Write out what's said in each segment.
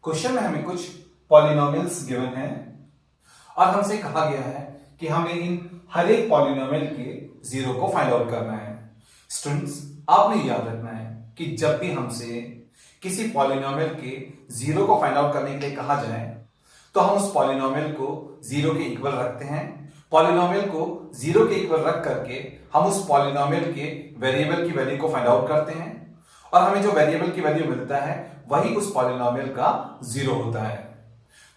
Question में हमें कुछ पॉलिनोमियल्स गिवन हैं और हमसे कहा गया है कि हमें इन हर एक पॉलिनोमियल के जीरो को फाइंड आउट करना है। स्टूडेंट्स, आपने याद रखना है कि जब भी हमसे किसी पॉलिनोमियल के जीरो को फाइंड आउट करने के लिए कहा जाए तो हम उस पॉलिनोमियल को जीरो के इक्वल रखते हैं। पॉलिनोमियल को जीरो के इक्वल रख करके हम उस पॉलिनोमियल के वेरिएबल की वैल्यू को फाइंड आउट करते हैं और हमें जो वेरिएबल की वैल्यू मिलता है वही उस पॉलिनोमियल का जीरो होता है।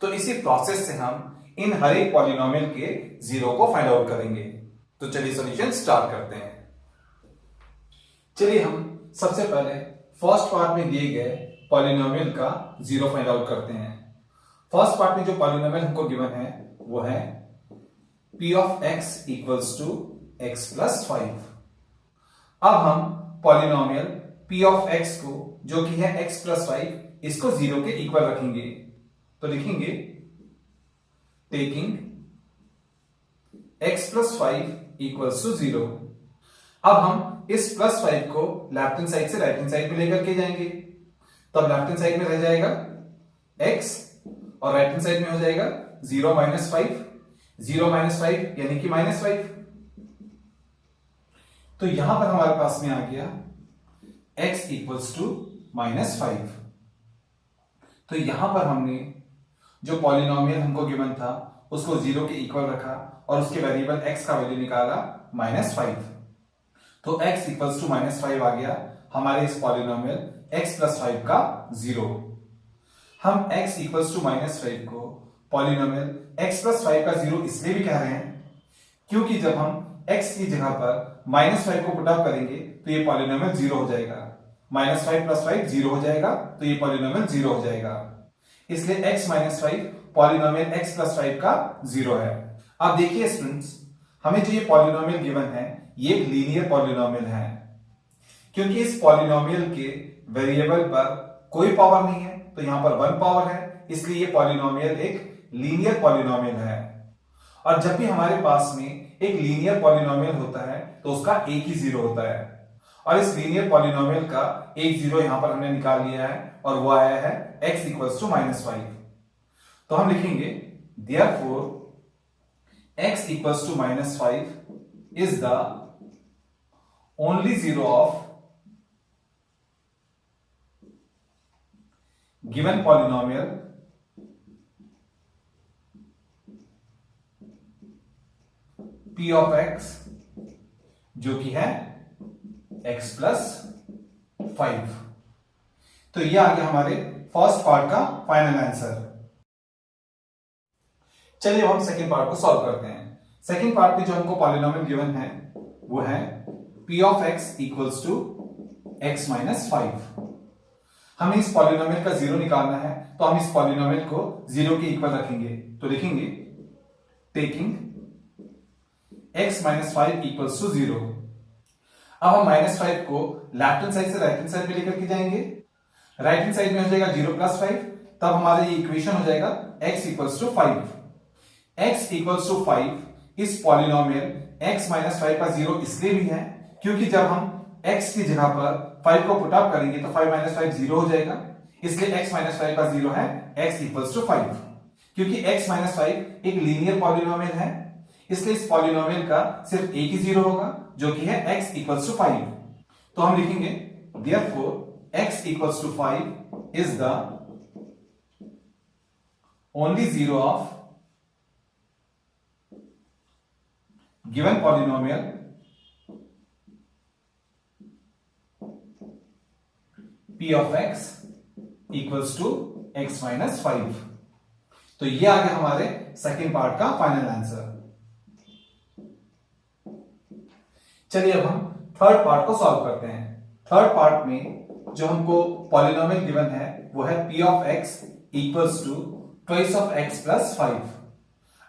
तो इसी प्रोसेस से हम इन हर एक पॉलिनोमियल के जीरो को फाइंड आउट करेंगे। तो चलिए सॉल्यूशन स्टार्ट करते हैं। चलिए हम सबसे पहले फर्स्ट पार्ट में दिए गए पॉलिनोमियल का जीरो फाइंड आउट करते हैं। फर्स्ट पार्ट में जो पॉलिनोमियल हमको गिवन है वो है p of x equals to x plus 5। अब हम पॉलिनोमियल p of x को जो कि है x प्लस 5 इसको जीरो के इक्वल रखेंगे। तो लिखेंगे taking x plus 5 equals to 0। अब हम इस प्लस 5 को लेफ्ट हैंड साइड से राइट हैंड साइड में लेकर के जाएंगे। तब लेफ्ट हैंड साइड में रह जाएगा x और राइट हैंड साइड में हो जाएगा 0 माइनस 5। 0 माइनस 5 यानी कि माइनस 5। तो यहां पर हमारे पास में आ गया x इक्वल्स टू माइनस 5। तो यहां पर हमने जो पॉलिनोमियल हमको गिवन था उसको जीरो के इक्वल रखा और उसके वेरिएबल x का वैल्यू निकाला माइनस 5। तो x इक्वल्स टू माइनस 5 आ गया हमारे इस पॉलिनोमियल x प्लस 5 का जीरो। हम x इक्वल्स टू माइनस 5 को पॉलिनोमियल x प्लस 5 का जीरो इसलिए भी कह रहे हैं क्योंकि जब हम x की जगह पर माइनस 5 को पुट अप करेंगे तो ये पॉलिनोमियल जीरो हो जाएगा। माइनस 5 प्लस 5 जीरो हो जाएगा तो ये पॉलिनोमियल जीरो हो जाएगा। इसलिए x minus 5 polynomial x plus 5 का जीरो है। अब देखिए स्टूडेंट्स, हमें जो ये पॉलिनोमियल गिवन है ये एक लीनियर पॉलिनोमियल है क्योंकि इस पॉलिनोमियल के वेरिएबल पर कोई पावर नहीं है तो यहां पर 1 पावर है, इसलिए ये पॉलिनोमियल एक लीनियर पॉलिनोमियल है। और जब भी हमारे पास में एक लीनियर पॉलिनोमियल होता है तो उसका एक ही जीरो होता है और इस लीनियर पॉलिनोमियल का एक जीरो यहां पर हमने निकाल लिया है और वो आया है x इक्वल्स टू माइनस 5। तो हम लिखेंगे therefore x equals to minus 5 is the only zero of given polynomial p of x जो कि है x प्लस 5। तो ये आ गया हमारे फर्स्ट पार्ट का फाइनल आंसर। चलिए अब हम सेकेंड पार्ट को सॉल्व करते हैं। सेकेंड पार्ट में जो हमको पॉलिनोमियल गिवन है वो है p of x equals to x minus 5। हमें इस पॉलिनोमियल का जीरो निकालना है तो हम इस पॉलिनोमियल को जीरो के इक्वल रखेंगे। तो लिखेंगे taking x minus 5 equals to 0। अब हम माइनस 5 को लेफ्ट हैंड साइड से राइट हैंड साइड में लेकर के जाएंगे। राइट हैंड साइड में हो जाएगा 0 प्लस 5। तब हमारा ये इक्वेशन हो जाएगा x equals to 5। x equals to 5 इस पॉलिनोमियल x माइनस 5 का जीरो इसलिए भी है क्योंकि जब हम x की जगह पर 5 को पुट अप करेंगे तो 5 माइनस 5 जीरो हो जाएगा। इसलिए x माइनस 5 का जीरो है x इक्वल्स टू 5। क्योंकि x माइनस 5 एक लीनियर पॉलिनोमियल है इसलिए इस पॉलिनोमियल का सिर्फ एक ही जीरो होगा जो कि है x इक्वल्स टू 5। तो हम लिखेंगे therefore x equals to 5 is the only zero of given polynomial p of x equals to x minus 5। तो ये आ गया हमारे सेकेंड पार्ट का फाइनल आंसर। चलिए अब हम थर्ड पार्ट को सॉल्व करते हैं। थर्ड पार्ट में जो हमको पॉलिनोमियल गिवन है वो है p of x equals to twice of x plus 5।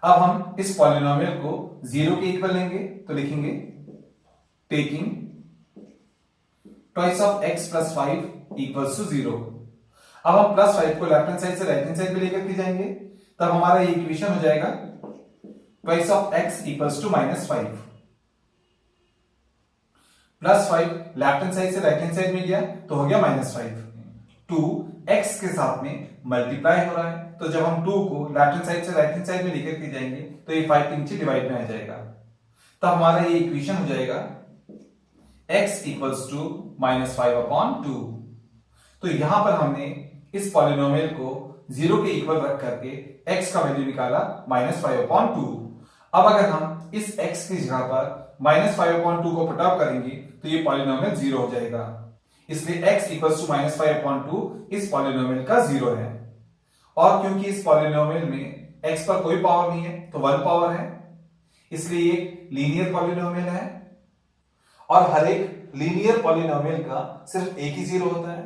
अब हम इस पॉलिनोमियल को जीरो के इक्वल लेंगे तो लिखेंगे taking twice of x plus 5 equals to 0। अब हम प्लस 5 को लेफ्ट हैंड साइड से राइट हैंड साइड में लेकर के जाएंगे तब हमारा ये इक्वेशन हो जाएगा twice of x equals to minus 5। Plus 5 left hand side से राइट हैंड साइड में गया तो हो गया माइनस 5। 2 x के साथ में मल्टीप्लाई हो रहा है, तो जब हम 2 को लेफ्ट हैंड साइड से राइट हैंड साइड में लेकर के जाएंगे तो ये 5 के नीचे डिवाइड में आ जाएगा। तो हमारा ये इक्वेशन हो जाएगा x इक्वल्स टू -5/2। तो यहां पर हमने इस पॉलिनोमियल को 0 के इक्वल रख करके x का वैल्यू निकाला -5/2। अब अगर हम इस x की जगह पर -5/2 को पुट अप करेंगे तो ये पॉलिनोमियल 0 हो जाएगा, इसलिए x इक्वल्स टू -5/2 इस पॉलिनोमियल का 0 है। और क्योंकि इस पॉलिनोमियल में x पर कोई पावर नहीं है तो 1 पावर है, इसलिए ये लीनियर पॉलिनोमियल है। और हर एक लीनियर पॉलिनोमियल का सिर्फ एक ही जीरो होता है,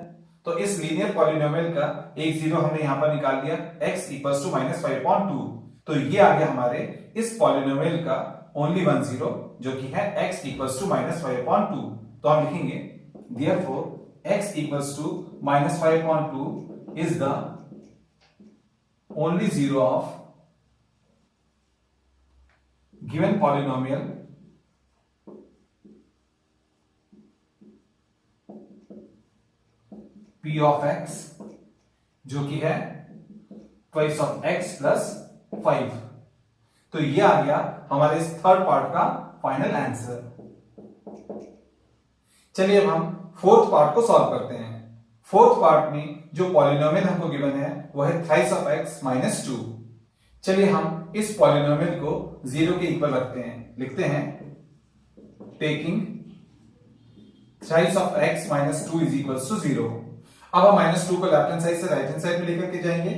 तो इस लीनियर पॉलिनोमियल का एक जीरो हमने यहां पर निकाल लिया x इक्वल्स टू -5/2। तो ये आ गया हमारे इस पॉलिनोमियल का ओनली वन जीरो, जो कि है x इक्वल्स टू -5/2। तो हम लिखेंगे therefore x equals to -5/2 is the only zero of given polynomial p of x, जो कि है twice of x plus 5। तो ये आ गया हमारे इस थर्ड पार्ट का फाइनल आंसर। चलिए अब हम फोर्थ पार्ट को सॉल्व करते हैं। फोर्थ पार्ट में जो पॉलिनोमियल हमको गिवन है वो है थ्राइस ऑफ x माइनस 2। चलिए हम इस पॉलिनोमियल को 0 के इक्वल रखते हैं, लिखते हैं taking thrice of x minus 2 is equals to 0। अब हम -2 को लेफ्ट हैंड साइड से राइट हैंड साइड में लेकर के जाएंगे,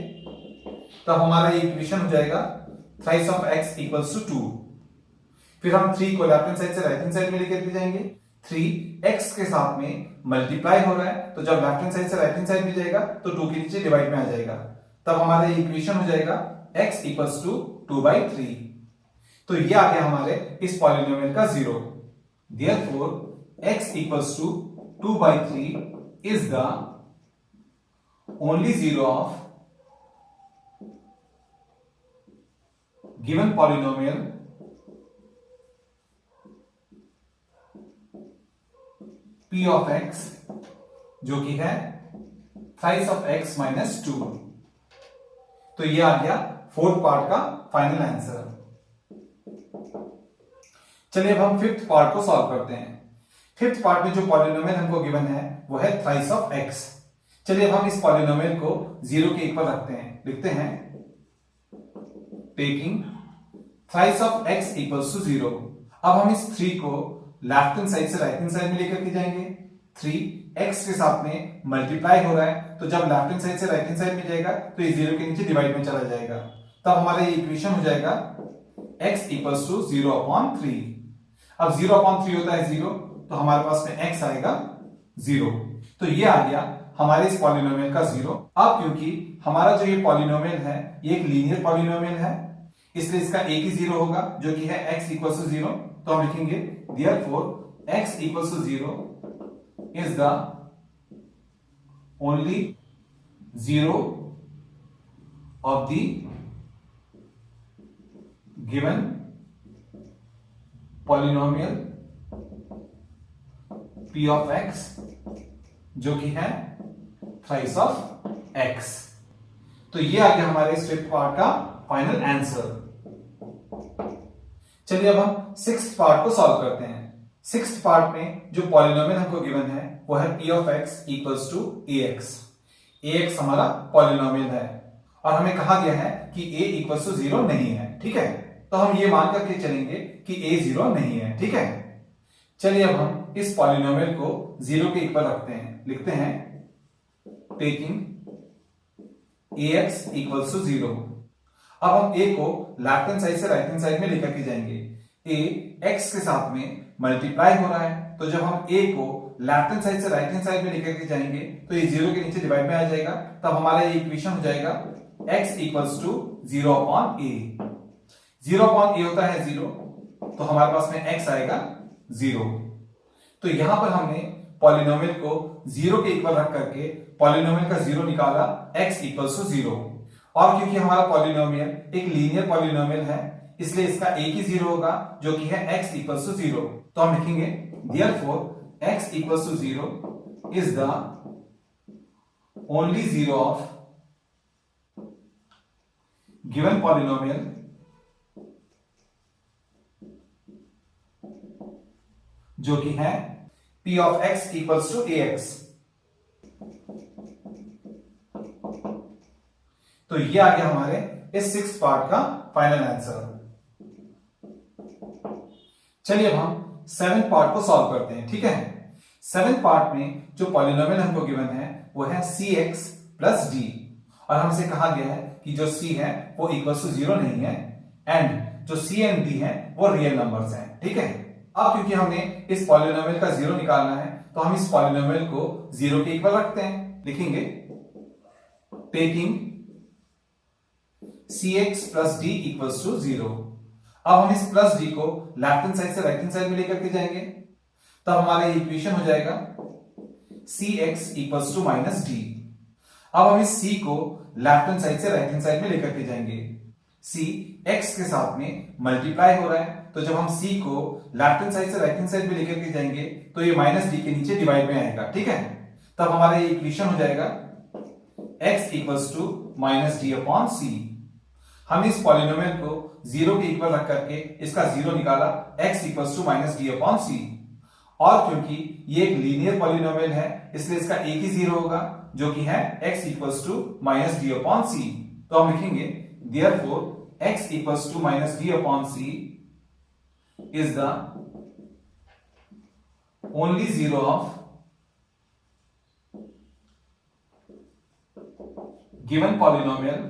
तो हमारा ये इक्वेशन हो जाएगा thrice of x equals to 2। फिर हम 3 को लेफ्ट हैंड साइड से राइट हैंड साइड में लेकर के जाएंगे, 3x के साथ में मल्टीप्लाई हो रहा है, तो जब लेफ्ट हैंड साइड से राइट हैंड साइड में जाएगा तो 2 के नीचे डिवाइड में आ जाएगा, तब हमारा ये इक्वेशन हो जाएगा x इक्वल्स टू 2/3। तो ये आ गया हमारे इस पॉलिनोमियल का 0। Therefore x equals to 2/3 is the only zero of given polynomial p of x, जो कि है थ्राइस ऑफ x माइनस 2। तो ये आ गया फोर्थ पार्ट का फाइनल आंसर। चलिए अब हम फिफ्थ पार्ट को सॉल्व करते हैं। फिफ्थ पार्ट में जो पॉलिनोमियल हमको गिवन है वो है थ्राइस ऑफ x। चलिए अब हम इस पॉलिनोमियल को 0 के इक्वल रखते हैं, लिखते हैं taking thrice of x equals to 0। अब हम इस 3 को लेफ्ट हैंड साइड से राइट हैंड साइड में लेकर के जाएंगे, 3x के साथ में मल्टीप्लाई हो रहा है, तो जब लेफ्ट हैंड साइड से राइट हैंड साइड में जाएगा तो ये 0 के नीचे डिवाइड में चला जाएगा, तब हमारा ये इक्वेशन हो जाएगा x इक्वल्स टू 0/3। अब 0/3 होता है 0, तो हमारे पास में x आएगा 0। तो ये आ गया हमारे इस पॉलिनोमियल का 0। अब क्योंकि हमारा जो ये पॉलिनोमियल है ये एक लीनियर पॉलिनोमियल है, इसलिए इसका एक ही 0 होगा, जो कि है x इक्वल्स टू 0। तो हम लिखेंगे therefore x equals to 0 is the only zero of the given polynomial p of x, जो कि है थ्राइस ऑफ x। तो ये आ गया हमारे इस फिफ्थ पार्ट का फाइनल आंसर। चलिए अब हम सिक्स्थ पार्ट को सॉल्व करते हैं। सिक्स्थ पार्ट में जो पॉलिनोमियल हमको गिवन है वो है p of x equals to ax। ax हमारा पॉलिनोमियल है और हमें कहा गया है कि a इक्वल्स टू 0 नहीं है, ठीक है। तो हम ये मान करके चलेंगे कि a 0 नहीं है, ठीक है। चलिए अब हम इस पॉलिनोमियल को 0 के इक्वल रखते हैं, लिखते हैं टेकिंग ax इक्वल्स टू 0। अब हम a को लेफ्ट हैंड साइड से राइट हैंड साइड में लेकर के जाएंगे, a x के साथ में मल्टीप्लाई हो रहा है, तो जब हम a को लेफ्ट हैंड साइड से राइट हैंड साइड में लेकर के जाएंगे तो ये 0 के नीचे डिवाइड में आ जाएगा, तब हमारा ये इक्वेशन हो जाएगा x equals to 0/a। 0/a होता है 0, तो हमारे पास में x आएगा 0। तो यहां पर हमने पॉलिनोमियल को 0 के इक्वल रख करके पॉलिनोमियल का 0 निकाला x इक्वल्स टू 0। और क्योंकि हमारा पॉलिनोमियल एक लीनियर पॉलिनोमियल है, इसलिए इसका एक ही 0 होगा, जो कि है x इक्वल्स टू 0। तो हम लिखेंगे therefore x equals to 0 is the only zero of given polynomial जो कि है p of x equals to ax। तो ये आ गया हमारे इस 6th पार्ट का फाइनल आंसर। चलिए अब हम 7th पार्ट को सॉल्व करते हैं, ठीक है। 7th पार्ट में जो पॉलिनोमियल हमको गिवन है वो है cx प्लस d, और हमसे कहा गया है कि जो c है वो इक्वल टू 0 नहीं है एंड जो c एंड d है वो रियल नंबर्स हैं, ठीक है। अब क्योंकि हमने इस पॉलिनोमियल का 0 निकालना है तो हम इस पॉलिनोमियल को 0 के इक्वल रखते हैं। लिखेंगे taking cx plus d equals to 0। अब हम इस प्लस d को लेफ्ट हैंड साइड से राइट हैंड साइड में लेकर के जाएंगे, तब हमारा इक्वेशन हो जाएगा cx equals to minus d। अब हम इस c को लेफ्ट हैंड साइड से राइट हैंड साइड में लेकर के जाएंगे। c x के साथ में मल्टीप्लाई हो रहा है, तो जब हम c को लेफ्ट हैंड साइड से राइट हैंड साइड में लेकर के जाएंगे तो ये माइनस d के नीचे डिवाइड में आएगा, ठीक है। तब हमारा ये इक्वेशन हो जाएगा x equals to minus d upon c। हम इस पॉलिनोमियल को 0 के इक्वल रख करके इसका 0 निकाला, x equals to minus d upon c। और क्योंकि ये एक लीनियर पॉलिनोमियल है इसलिए इसका एक ही 0 होगा जो कि है x equals to minus d upon c। तो हम लिखेंगे therefore x equals to minus d upon c is the only zero of given polynomial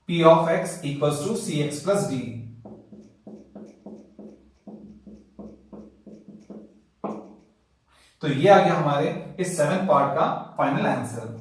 p of x equals to cx plus d। तो ये आ गया हमारे इस 7th पार्ट का फाइनल आंसर।